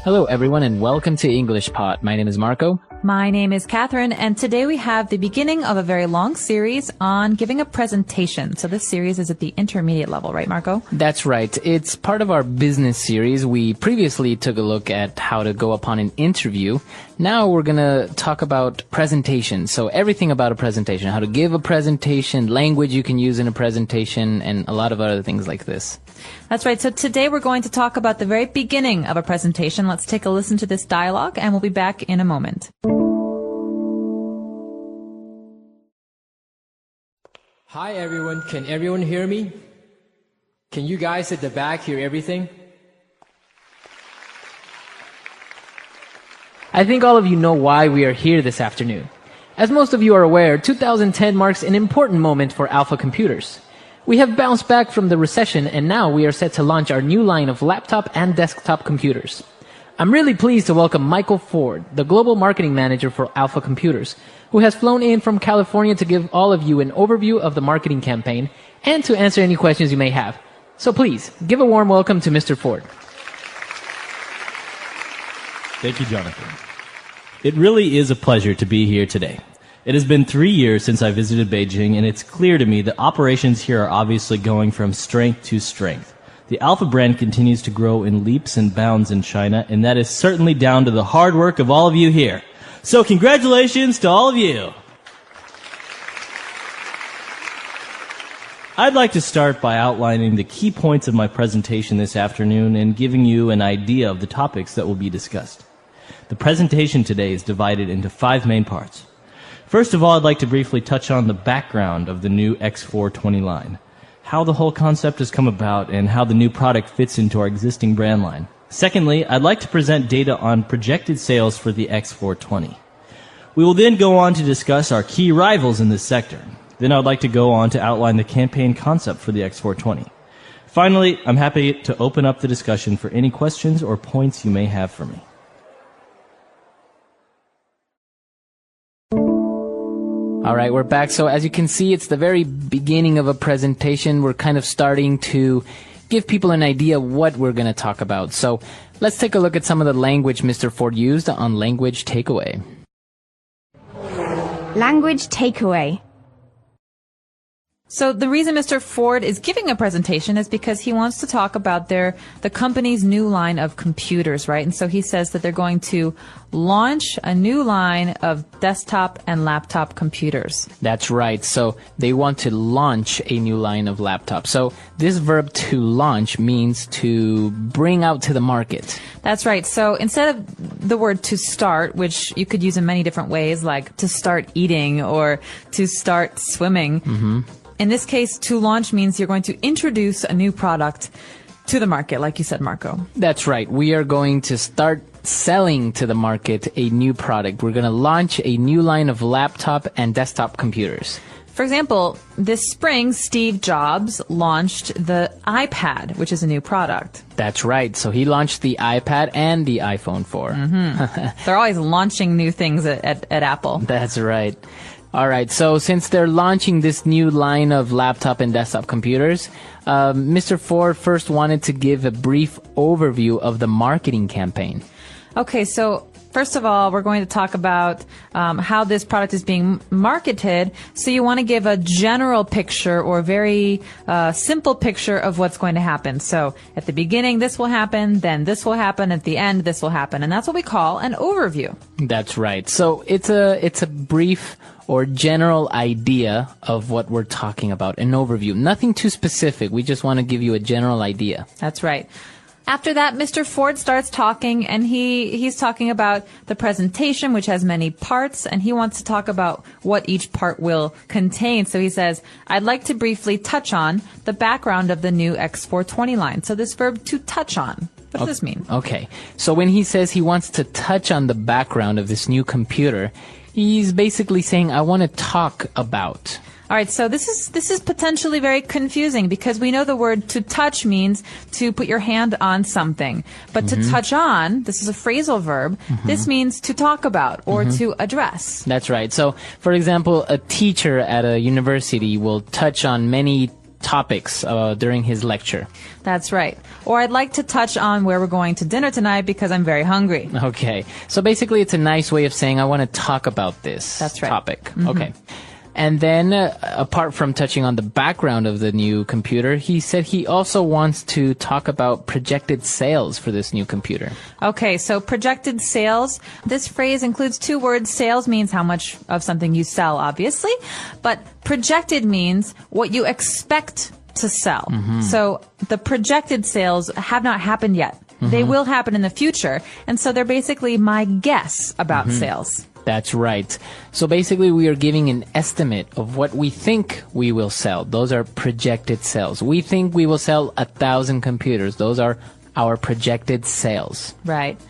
Hello everyone and welcome to English Pod. My name is Marco. My name is Catherine, and today we have the beginning of a very long series on giving a presentation. So this series is at the intermediate level, right, Marco? That's right. It's part of our business series. We previously took a look at how to go upon an interview. Now we're going to talk about presentation. So everything about a presentation, how to give a presentation, language you can use in a presentation, and a lot of other things like this. That's right. So today we're going to talk about the very beginning of a presentation. Let's take a listen to this dialogue, and we'll be back in a moment. Hi everyone, can everyone hear me? Can you guys at the back hear everything? I think all of you know why we are here this afternoon. As most of you are aware, 2010 marks an important moment for Alpha Computers. We have bounced back from the recession, and now we are set to launch our new line of laptop and desktop computers. I'm really pleased to welcome Michael Ford, the Global Marketing Manager for Alpha Computers, who has flown in from California to give all of you an overview of the marketing campaign and to answer any questions you may have. So please, give a warm welcome to Mr. Ford. Thank you, Jonathan. It really is a pleasure to be here today. It has been 3 years since I visited Beijing, and it's clear to me that operations here are obviously going from strength to strength. The Alpha brand continues to grow in leaps and bounds in China, and that is certainly down to the hard work of all of you here. So congratulations to all of you. I'd like to start by outlining the key points of my presentation this afternoon and giving you an idea of the topics that will be discussed. The presentation today is divided into 5 main parts. First of all, I'd like to briefly touch on the background of the new X420 line, how the whole concept has come about, and how the new product fits into our existing brand line. Secondly, I'd like to present data on projected sales for the X420. We will then go on to discuss our key rivals in this sector. Then I'd like to go on to outline the campaign concept for the X420. Finally, I'm happy to open up the discussion for any questions or points you may have for me. All right, we're back. So as you can see, it's the very beginning of a presentation. We're kind of starting to give people an idea what we're going to talk about. So let's take a look at some of the language Mr. Ford used on Language Takeaway. Language takeaway. So the reason Mr. Ford is giving a presentation is because he wants to talk about the company's new line of computers, right? And so he says that they're going to launch a new line of desktop and laptop computers. That's right. So they want to launch a new line of laptops. So this verb to launch means to bring out to the market. That's right. So instead of the word to start, which you could use in many different ways, like to start eating or to start swimming, in this case, to launch means you're going to introduce a new product to the market, like you said, Marco. That's right. We are going to start selling to the market a new product. We're going to launch a new line of laptop and desktop computers. For example, this spring, Steve Jobs launched the iPad, which is a new product. That's right. So he launched the iPad and the iPhone 4. They're always launching new things at Apple. That's right. All right, so since they're launching this new line of laptop and desktop computers, Mr. Ford first wanted to give a brief overview of the marketing campaign. Okay, so first of all, we're going to talk about how this product is being marketed. So you want to give a general picture or a very simple picture of what's going to happen. So at the beginning, this will happen, then this will happen, at the end, this will happen. And that's what we call an overview. That's right. So it's a brief or general idea of what we're talking about, an overview. Nothing too specific. We just want to give you a general idea. That's right. After that, Mr. Ford starts talking, and he's talking about the presentation, which has many parts, and he wants to talk about what each part will contain. So he says, I'd like to briefly touch on the background of the new X420 line. So this verb to touch on. What does this mean? Okay. So when he says he wants to touch on the background of this new computer, he's basically saying, I want to talk about. All right, so this is potentially very confusing because we know the word to touch means to put your hand on something. But to touch on, this is a phrasal verb, this means to talk about or to address. That's right. So, for example, a teacher at a university will touch on many topics during his lecture. That's right. Or I'd like to touch on where we're going to dinner tonight because I'm very hungry. Okay. So basically, it's a nice way of saying I want to talk about this That's right. topic. Okay. And then, apart from touching on the background of the new computer, he said he also wants to talk about projected sales for this new computer. Okay, so projected sales. This phrase includes two words. Sales means how much of something you sell, obviously. But projected means what you expect to sell. So the projected sales have not happened yet. They will happen in the future. And so they're basically my guess about sales. That's right. So basically, we are giving an estimate of what we think we will sell. Those are projected sales. We think we will sell 1,000 computers. Those are our projected sales. Right.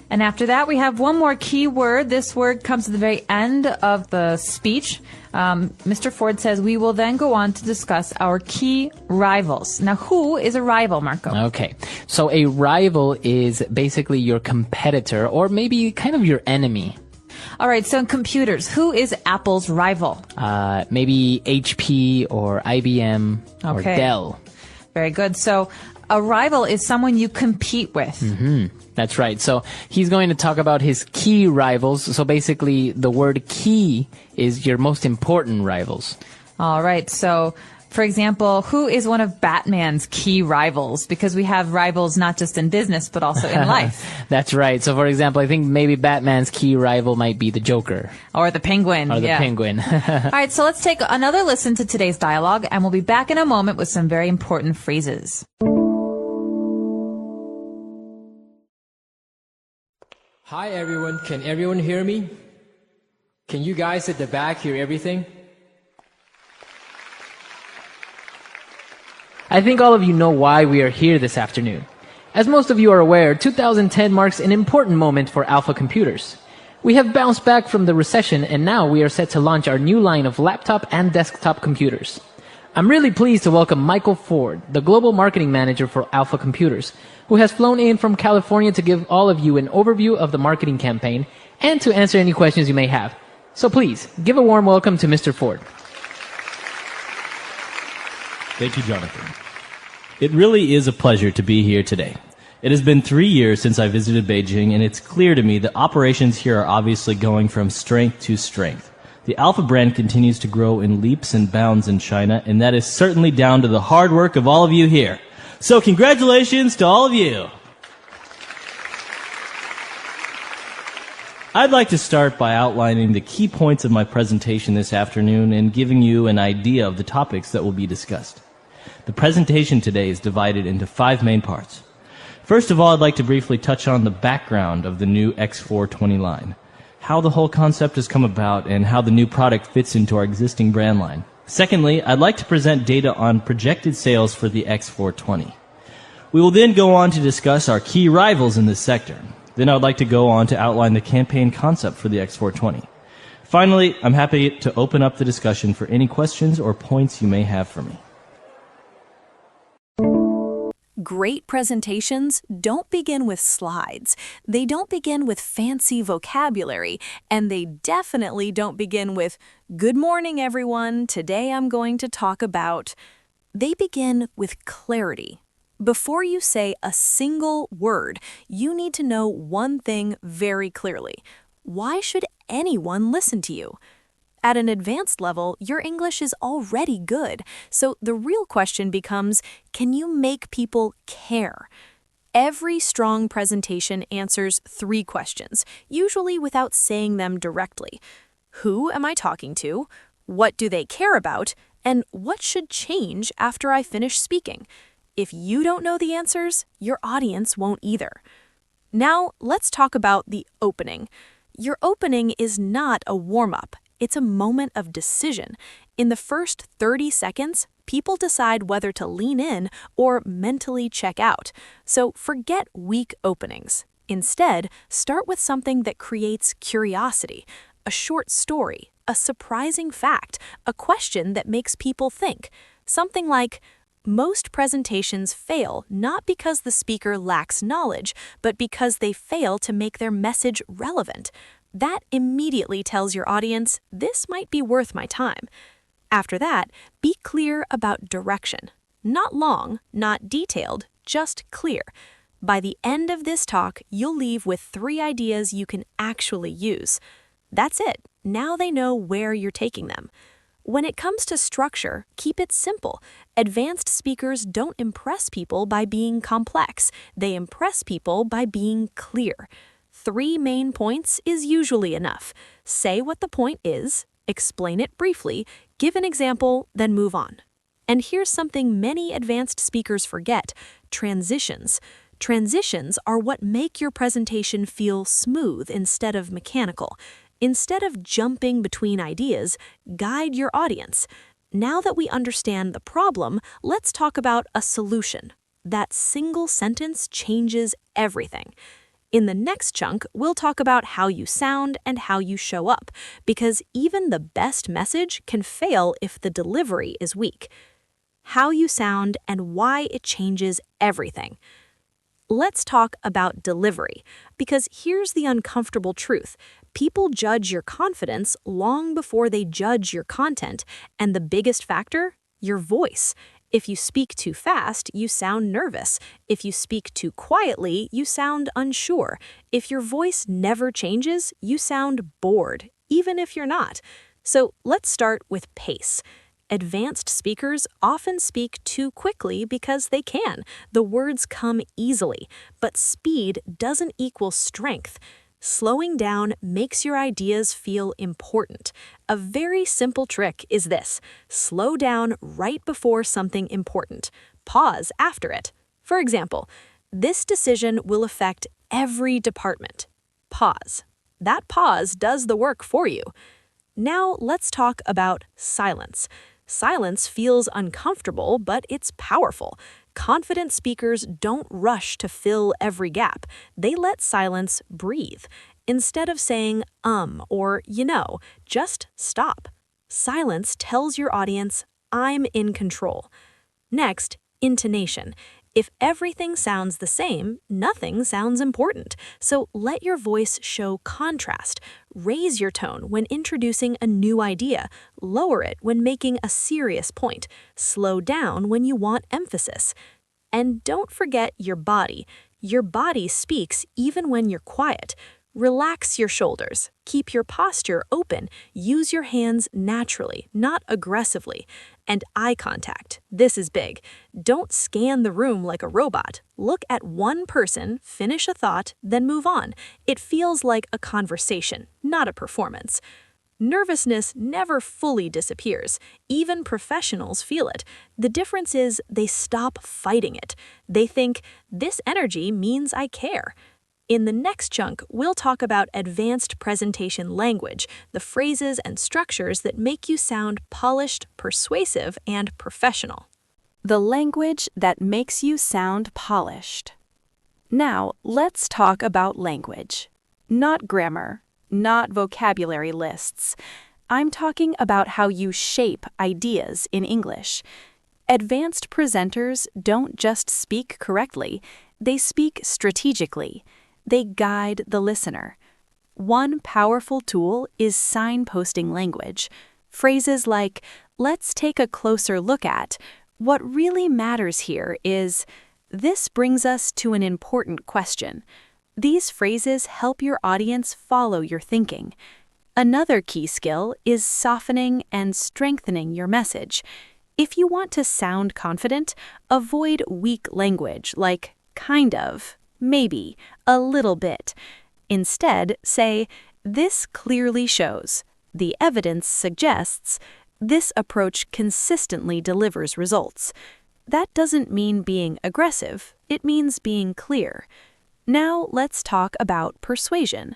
And after that, we have one more key word. This word comes at the very end of the speech. Mr. Ford says we will then go on to discuss our key rivals. Now, who is a rival, Marco? Okay. So a rival is basically your competitor or maybe kind of your enemy. All right, so in computers, who is Apple's rival? Maybe HP or IBM or Okay. Dell. Very good. So a rival is someone you compete with. That's right. So he's going to talk about his key rivals. So basically, the word key is your most important rivals. All right, so for example, who is one of Batman's key rivals? Because we have rivals not just in business, but also in life. That's right. So for example, I think maybe Batman's key rival might be the Joker. Or the Penguin. Or the Penguin. All right, so let's take another listen to today's dialogue, and we'll be back in a moment with some very important phrases. Hi everyone, can everyone hear me? Can you guys at the back hear everything? I think all of you know why we are here this afternoon. As most of you are aware, 2010 marks an important moment for Alpha computers. We have bounced back from the recession and now we are set to launch our new line of laptop and desktop computers. I'm really pleased to welcome Michael Ford, the Global Marketing Manager for Alpha Computers, who has flown in from California to give all of you an overview of the marketing campaign and to answer any questions you may have. So please, give a warm welcome to Mr. Ford. Thank you, Jonathan. It really is a pleasure to be here today. It has been 3 years since I visited Beijing, and it's clear to me that operations here are obviously going from strength to strength. The Alpha brand continues to grow in leaps and bounds in China, and that is certainly down to the hard work of all of you here. So congratulations to all of you. I'd like to start by outlining the key points of my presentation this afternoon and giving you an idea of the topics that will be discussed. The presentation today is divided into 5 main parts. First of all, I'd like to briefly touch on the background of the new X420 line, how the whole concept has come about, and how the new product fits into our existing brand line. Secondly, I'd like to present data on projected sales for the X420. We will then go on to discuss our key rivals in this sector. Then I'd like to go on to outline the campaign concept for the X420. Finally, I'm happy to open up the discussion for any questions or points you may have for me. Great presentations don't begin with slides. They don't begin with fancy vocabulary, and they definitely don't begin with, "Good morning, everyone. Today I'm going to talk about..." They begin with clarity. Before you say a single word, you need to know one thing very clearly. Why should anyone listen to you? At an advanced level, your English is already good, so the real question becomes, can you make people care? Every strong presentation answers 3 questions, usually without saying them directly. Who am I talking to? What do they care about? And what should change after I finish speaking? If you don't know the answers, your audience won't either. Now, let's talk about the opening. Your opening is not a warm-up. It's a moment of decision. In the first 30 seconds, people decide whether to lean in or mentally check out. So forget weak openings. Instead, start with something that creates curiosity, a short story, a surprising fact, a question that makes people think. Something like, most presentations fail not because the speaker lacks knowledge, but because they fail to make their message relevant. That immediately tells your audience, this might be worth my time. After that, be clear about direction. Not long, not detailed, just clear. By the end of this talk, you'll leave with 3 ideas you can actually use. That's it. Now they know where you're taking them. When it comes to structure, keep it simple. Advanced speakers don't impress people by being complex. They impress people by being clear. 3 main points is usually enough. Say what the point is, explain it briefly, give an example, then move on. And here's something many advanced speakers forget: transitions. Transitions are what make your presentation feel smooth instead of mechanical. Instead of jumping between ideas, guide your audience. Now that we understand the problem, let's talk about a solution. That single sentence changes everything. In the next chunk, we'll talk about how you sound and how you show up, because even the best message can fail if the delivery is weak. How you sound and why it changes everything. Let's talk about delivery, because here's the uncomfortable truth. People judge your confidence long before they judge your content, and the biggest factor? Your voice. If you speak too fast, you sound nervous. If you speak too quietly, you sound unsure. If your voice never changes, you sound bored, even if you're not. So let's start with pace. Advanced speakers often speak too quickly because they can. The words come easily, but speed doesn't equal strength. Slowing down makes your ideas feel important. A very simple trick is this: slow down right before something important. Pause after it. For example, this decision will affect every department. Pause. That pause does the work for you. Now let's talk about silence. Silence feels uncomfortable, but it's powerful. Confident speakers don't rush to fill every gap. They let silence breathe. Instead of saying, or just stop. Silence tells your audience, I'm in control. Next, intonation. If everything sounds the same, nothing sounds important. So let your voice show contrast. Raise your tone when introducing a new idea. Lower it when making a serious point. Slow down when you want emphasis. And don't forget your body. Your body speaks even when you're quiet. Relax your shoulders. Keep your posture open. Use your hands naturally, not aggressively. And eye contact. This is big. Don't scan the room like a robot. Look at one person, finish a thought, then move on. It feels like a conversation, not a performance. Nervousness never fully disappears. Even professionals feel it. The difference is they stop fighting it. They think, this energy means I care. In the next chunk, we'll talk about advanced presentation language, the phrases and structures that make you sound polished, persuasive, and professional. The language that makes you sound polished. Now, let's talk about language. Not grammar, not vocabulary lists. I'm talking about how you shape ideas in English. Advanced presenters don't just speak correctly, they speak strategically. They guide the listener. One powerful tool is signposting language. Phrases like, let's take a closer look at. What really matters here is, this brings us to an important question. These phrases help your audience follow your thinking. Another key skill is softening and strengthening your message. If you want to sound confident, avoid weak language like kind of, maybe, a little bit. Instead, say, this clearly shows, the evidence suggests, this approach consistently delivers results. That doesn't mean being aggressive, it means being clear. Now let's talk about persuasion.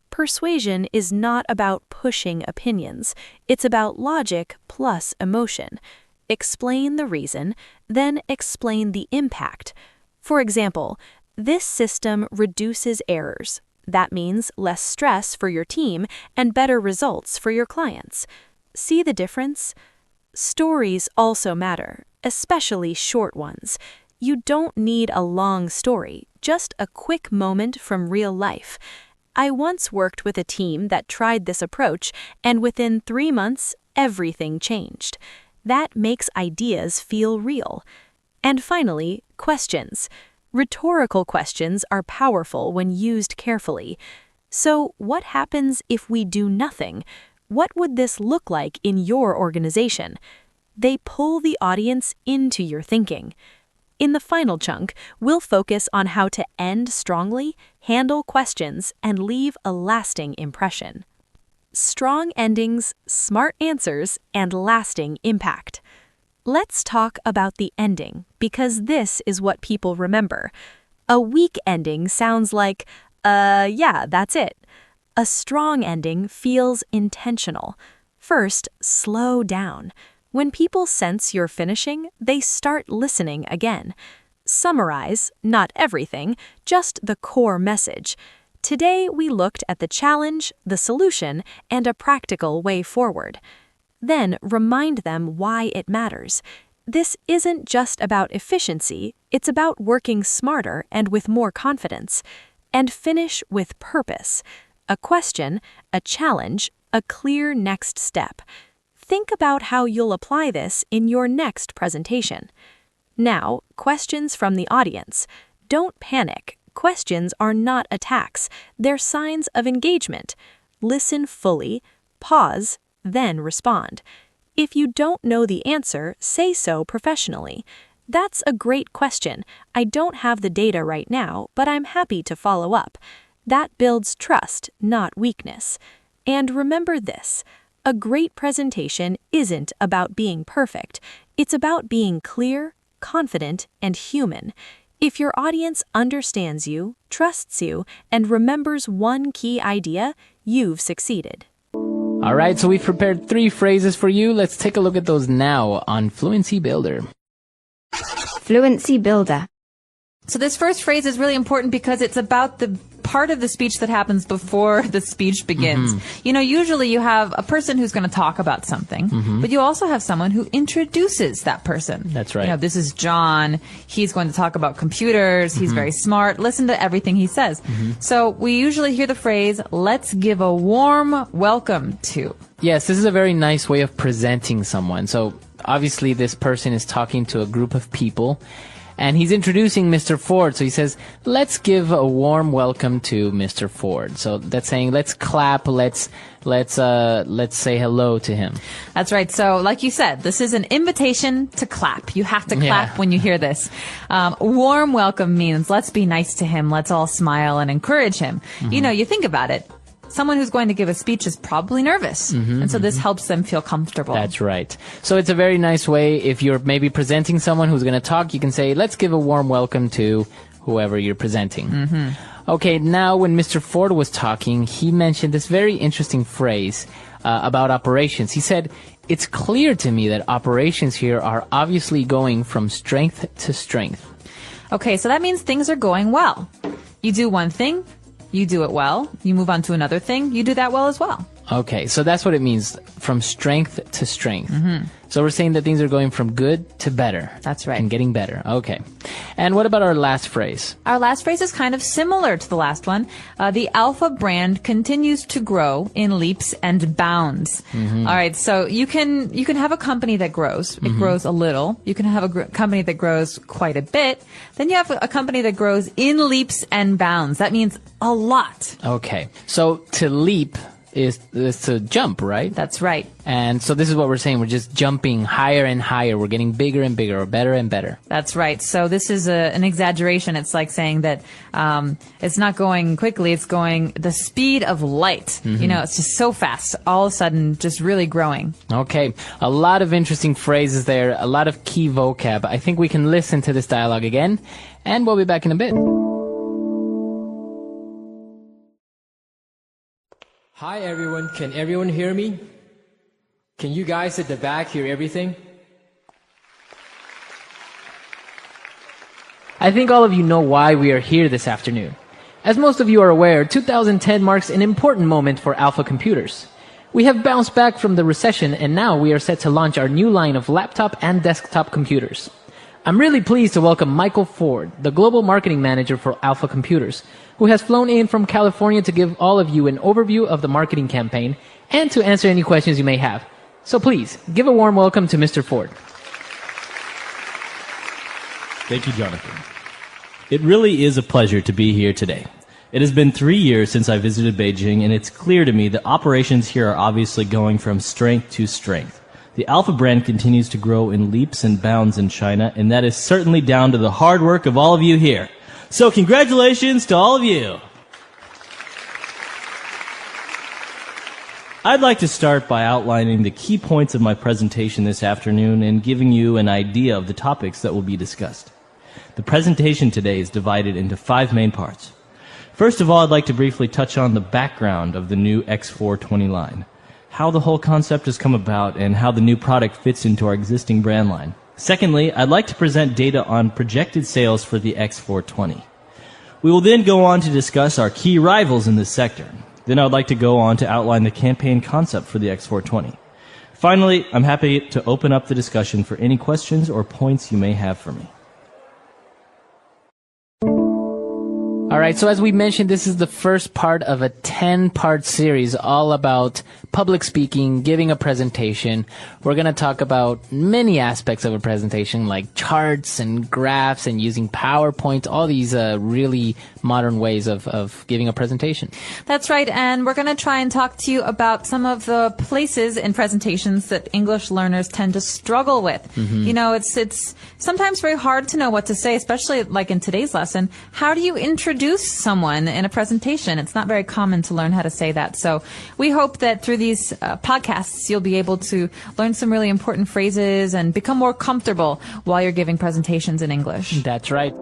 Persuasion is not about pushing opinions, it's about logic plus emotion. Explain the reason, then explain the impact. For example, this system reduces errors. That means less stress for your team and better results for your clients. See the difference? Stories also matter, especially short ones. You don't need a long story, just a quick moment from real life. I once worked with a team that tried this approach, and within 3 months, everything changed. That makes ideas feel real. And finally, questions. Rhetorical questions are powerful when used carefully. So, what happens if we do nothing? What would this look like in your organization? They pull the audience into your thinking. In the final chunk, we'll focus on how to end strongly, handle questions, and leave a lasting impression. Strong endings, smart answers, and lasting impact. Let's talk about the ending, because this is what people remember. A weak ending sounds like, yeah, that's it. A strong ending feels intentional. First, slow down. When people sense you're finishing, they start listening again. Summarize, not everything, just the core message. Today, we looked at the challenge, the solution, and a practical way forward. Then, remind them why it matters. This isn't just about efficiency, it's about working smarter and with more confidence. And finish with purpose. A question, a challenge, a clear next step. Think about how you'll apply this in your next presentation. Now, questions from the audience. Don't panic. Questions are not attacks. They're signs of engagement. Listen fully, pause, then respond. If you don't know the answer, say so professionally. That's a great question. I don't have the data right now, but I'm happy to follow up. That builds trust, not weakness. And remember this. A great presentation isn't about being perfect. It's about being clear, confident, and human. If your audience understands you, trusts you, and remembers one key idea, you've succeeded. All right, so we've prepared 3 phrases for you. Let's take a look at those now on Fluency Builder. Fluency Builder. So this first phrase is really important because it's about the part of the speech that happens before the speech begins. You know, usually you have a person who's going to talk about something, but you also have someone who introduces that person. That's right. You know, this is John. He's going to talk about computers. He's very smart. Listen to everything he says. So we usually hear the phrase, let's give a warm welcome to. Yes, this is a very nice way of presenting someone. So obviously this person is talking to a group of people, and he's introducing Mr. Ford. So he says, let's give a warm welcome to Mr. Ford. So that's saying, let's clap, let's say hello to him. That's right. So like you said, this is an invitation to clap. You have to clap when you hear this. Warm welcome means let's be nice to him. Let's all smile and encourage him. You know, you think about it. Someone who's going to give a speech is probably nervous. And so this helps them feel comfortable. That's right. So it's a very nice way. If you're maybe presenting someone who's going to talk, you can say, let's give a warm welcome to whoever you're presenting. Okay, now when Mr. Ford was talking, he mentioned this very interesting phrase about operations. He said, it's clear to me that operations here are obviously going from strength to strength. Okay, so that means things are going well. You do one thing, you do it well. You move on to another thing, you do that well as well. Okay, so that's what it means, from strength to strength. So we're saying that things are going from good to better. That's right. And getting better. Okay. And what about our last phrase? Our last phrase is kind of similar to the last one. The Alpha brand continues to grow in leaps and bounds. All right, so you can have a company that grows. It grows a little. You can have a company that grows quite a bit. Then you have a company that grows in leaps and bounds. That means a lot. Okay. So to leap is to jump, right? That's right. And so this is what we're saying. We're just jumping higher and higher. We're getting bigger and bigger, or better and better. That's right. So this is an exaggeration. It's like saying that it's not going quickly. It's going the speed of light. You know, it's just so fast. All of a sudden, just really growing. Okay. A lot of interesting phrases there. A lot of key vocab. I think we can listen to this dialogue again, and we'll be back in a bit. Hi everyone, can everyone hear me? Can you guys at the back hear everything? I think all of you know why we are here this afternoon. As most of you are aware, 2010 marks an important moment for Alpha computers. We have bounced back from the recession, and now we are set to launch our new line of laptop and desktop computers. I'm really pleased to welcome Michael Ford, the Global Marketing Manager for Alpha Computers, who has flown in from California to give all of you an overview of the marketing campaign and to answer any questions you may have. So please, give a warm welcome to Mr. Ford. Thank you, Jonathan. It really is a pleasure to be here today. It has been 3 years since I visited Beijing, and it's clear to me that operations here are obviously going from strength to strength. The Alpha brand continues to grow in leaps and bounds in China, and that is certainly down to the hard work of all of you here. So congratulations to all of you. I'd like to start by outlining the key points of my presentation this afternoon and giving you an idea of the topics that will be discussed. The presentation today is divided into 5 main parts. First of all, I'd like to briefly touch on the background of the new X420 line, how the whole concept has come about, and how the new product fits into our existing brand line. Secondly, I'd like to present data on projected sales for the X420. We will then go on to discuss our key rivals in this sector. Then I'd like to go on to outline the campaign concept for the X420. Finally, I'm happy to open up the discussion for any questions or points you may have for me. All right, so as we mentioned, this is the first part of a 10-part series all about public speaking, giving a presentation. We're going to talk about many aspects of a presentation, like charts and graphs and using PowerPoint, all these really modern ways of giving a presentation. That's right, and we're going to try and talk to you about some of the places in presentations that English learners tend to struggle with. Mm-hmm. You know, it's sometimes very hard to know what to say, especially like in today's lesson. How do you introduce someone in a presentation? It's not very common to learn how to say that. So we hope that through these podcasts, you'll be able to learn some really important phrases and become more comfortable while you're giving presentations in English. That's right.